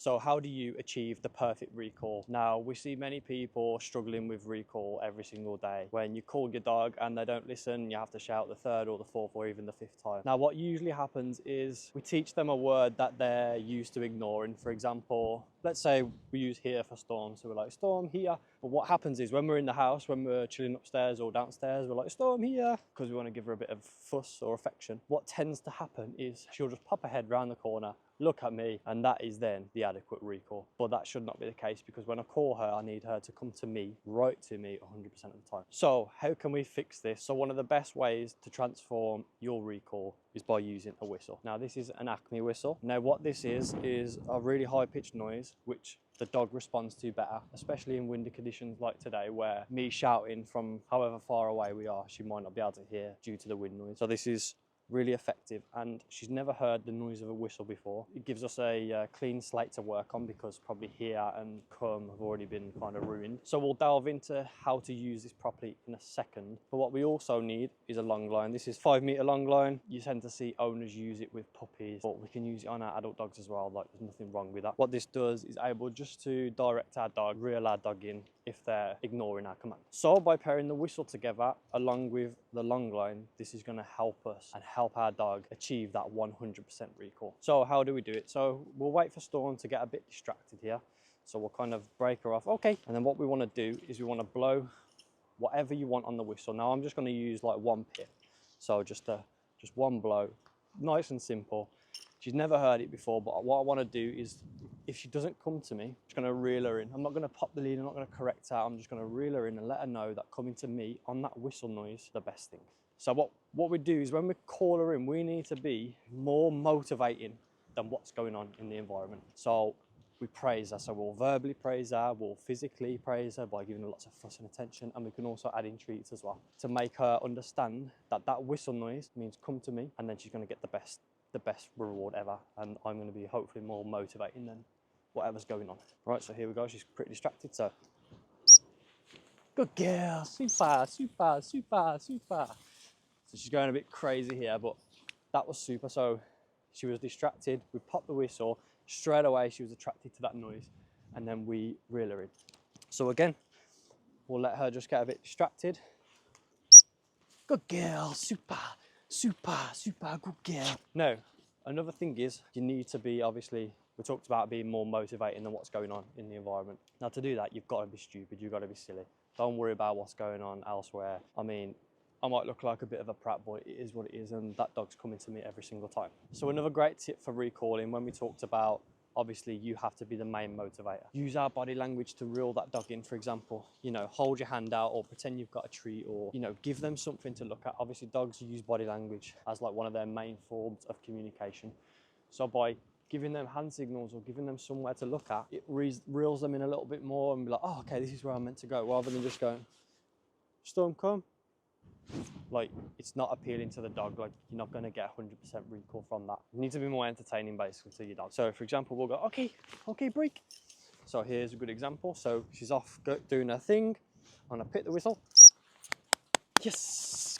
So how do you achieve the perfect recall? Now, we see many people struggling with recall every single day. When you call your dog and they don't listen, you have to shout the third or the fourth or even the fifth time. Now, what usually happens is we teach them a word that they're used to ignoring. For example, let's say we use here for Storm. So we're like, Storm, here. But what happens is when we're in the house, when we're chilling upstairs or downstairs, we're like, Storm, here, because we want to give her a bit of fuss or affection. What tends to happen is she'll just pop her head round the corner, look at me, and that is then the adequate recall. But that should not be the case, because when I call her, I need her to come to me, right to me 100% of the time. So how can we fix this? So one of the best ways to transform your recall is by using a whistle. Now, this is an Acme whistle. Now, what this is a really high pitched noise, which the dog responds to better, especially in windy conditions like today, where me shouting from however far away we are, she might not be able to hear due to the wind noise. So this is really effective, and she's never heard the noise of a whistle before. It gives us a clean slate to work on, because probably here and come have already been kind of ruined. So we'll delve into how to use this properly in a second. But what we also need is a long line. This is 5 meter long line. You tend to see owners use it with puppies, but we can use it on our adult dogs as well. Like, there's nothing wrong with that. What this does is able just to direct our dog, reel our dog in if they're ignoring our command. So by pairing the whistle together along with the long line, this is going to help us and help our dog achieve that 100% recall. So how do we do it? So we'll wait for Storm to get a bit distracted here. So we'll kind of break her off. Okay. And then what we want to do is we want to blow whatever you want on the whistle. Now I'm just going to use like one pip. So just one blow, nice and simple. She's never heard it before, but what I want to do is, if she doesn't come to me, I'm just going to reel her in. I'm not going to pop the lead, I'm not going to correct her. I'm just going to reel her in and let her know that coming to me on that whistle noise is the best thing. So what we do is when we call her in, we need to be more motivating than what's going on in the environment. So we praise her. So we'll verbally praise her, we'll physically praise her by giving her lots of fuss and attention, and we can also add in treats as well to make her understand that that whistle noise means come to me, and then she's going to get the best reward ever, and I'm going to be hopefully more motivating than whatever's going on. Right, so here we go. She's pretty distracted, so good girl, super, super, super, super. So she's going a bit crazy here, but that was super. So she was distracted, we popped the whistle, straight away she was attracted to that noise, and then we reel her in. So again, we'll let her just get a bit distracted. Good girl, super, super, super good girl. Now, another thing is you need to be, obviously, we talked about being more motivating than what's going on in the environment. Now, to do that, you've got to be stupid, you've got to be silly. Don't worry about what's going on elsewhere. I mean, I might look like a bit of a prat, but it is what it is, and that dog's coming to me every single time. So another great tip for recalling, when we talked about, obviously, you have to be the main motivator. Use our body language to reel that dog in, for example. You know, hold your hand out or pretend you've got a treat, or, you know, give them something to look at. Obviously, dogs use body language as like one of their main forms of communication. So by giving them hand signals or giving them somewhere to look at, it reels them in a little bit more and be like, oh, okay, this is where I'm meant to go, rather than just going, Storm, come. Like, it's not appealing to the dog. Like, you're not going to get 100% recall from that. You need to be more entertaining, basically, to your dog. So for example, we'll go, okay, break. So here's a good example. So she's off doing her thing. I'm going to pick the whistle. Yes,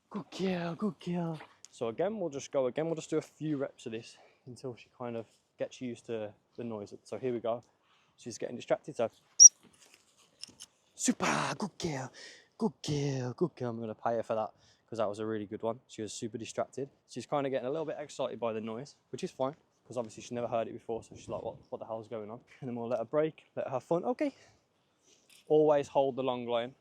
good girl, good girl. So again, we'll just do a few reps of this until she kind of gets used to the noise. So here we go. She's getting distracted, so super, good girl. Good girl, good girl. I'm going to pay her for that, because that was a really good one. She was super distracted. She's kind of getting a little bit excited by the noise, which is fine, because obviously she's never heard it before, so she's like, what the hell's going on? And then we'll let her break, let her have fun. Okay. Always hold the long line.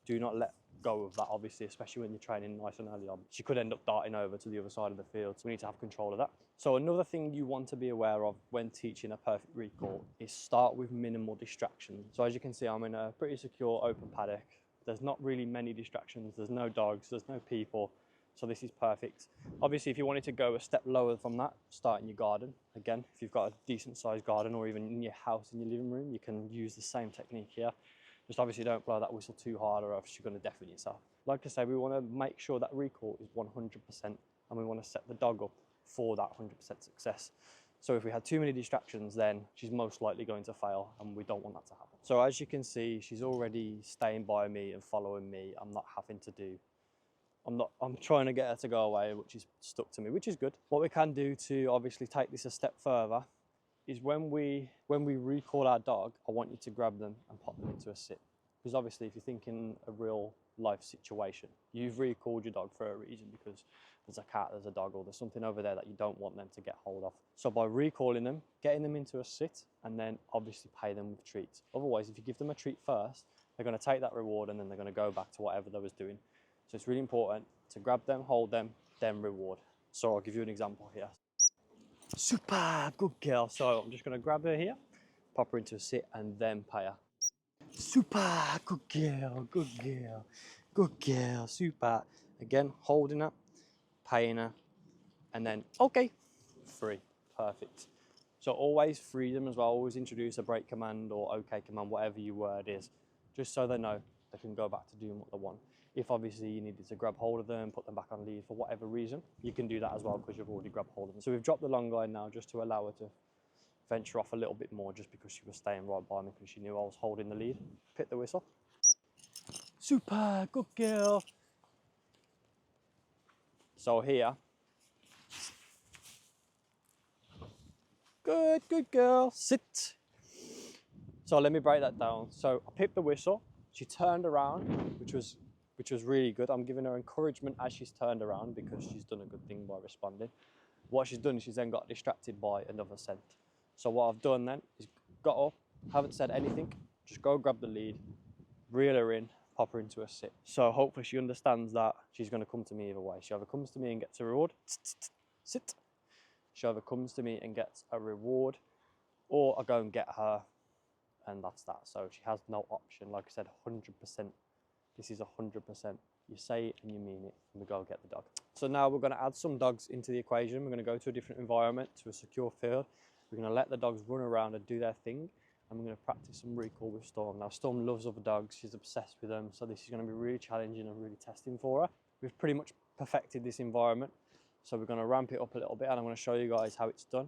Do not let go of that, obviously, especially when you're training nice and early on. She could end up darting over to the other side of the field, so we need to have control of that. So another thing you want to be aware of when teaching a perfect recall is start with minimal distractions. So as you can see, I'm in a pretty secure open paddock. There's not really many distractions. There's no dogs, there's no people. So this is perfect. Obviously, if you wanted to go a step lower from that, start in your garden. Again, if you've got a decent sized garden, or even in your house, in your living room, you can use the same technique here. Just obviously don't blow that whistle too hard, or else you're going to deafen yourself. Like I say, we want to make sure that recall is 100%, and we want to set the dog up for that 100% success. So if we had too many distractions, then she's most likely going to fail, and we don't want that to happen. So as you can see, she's already staying by me and following me. I'm trying to get her to go away, which is stuck to me, which is good. What we can do to obviously take this a step further is when we recall our dog, I want you to grab them and pop them into a sit. Because obviously if you're thinking a real life situation, you've recalled your dog for a reason because there's a cat, there's a dog, or there's something over there that you don't want them to get hold of. So by recalling them, getting them into a sit, and then obviously pay them with treats. Otherwise, if you give them a treat first, they're going to take that reward and then they're going to go back to whatever they was doing. So it's really important to grab them, hold them, then reward. So I'll give you an example here. Super, good girl. So I'm just going to grab her here, pop her into a sit, and then pay her. Super, good girl, good girl, good girl, super. Again, holding her, paying her, and then, okay, free, perfect. So always free them as well, always introduce a break command or okay command, whatever your word is, just so they know they can go back to doing what they want. If obviously you needed to grab hold of them, put them back on lead for whatever reason, you can do that as well because you've already grabbed hold of them. So we've dropped the long line now just to allow her to venture off a little bit more just because she was staying right by me because she knew I was holding the lead. Pit the whistle. Super, good girl. So here, good girl, sit. So let me break that down. So I pipped the whistle, she turned around, which was really good. I'm giving her encouragement as she's turned around because she's done a good thing by responding. What she's done is she's then got distracted by another scent. So what I've done then is got up, haven't said anything, just go grab the lead, reel her in, pop her into a sit. So hopefully she understands that she's going to come to me either way. She either comes to me and gets a reward, sit. She either comes to me and gets a reward, or I go and get her, and that's that. So she has no option. Like I said, 100%. This is 100%. You say it and you mean it, and we go get the dog. So now we're going to add some dogs into the equation. We're going to go to a different environment, to a secure field. We're going to let the dogs run around and do their thing, and we're going to practice some recall with Storm. Now, Storm loves other dogs. She's obsessed with them, so this is going to be really challenging and really testing for her. We've pretty much perfected this environment, so we're going to ramp it up a little bit, and I'm going to show you guys how it's done.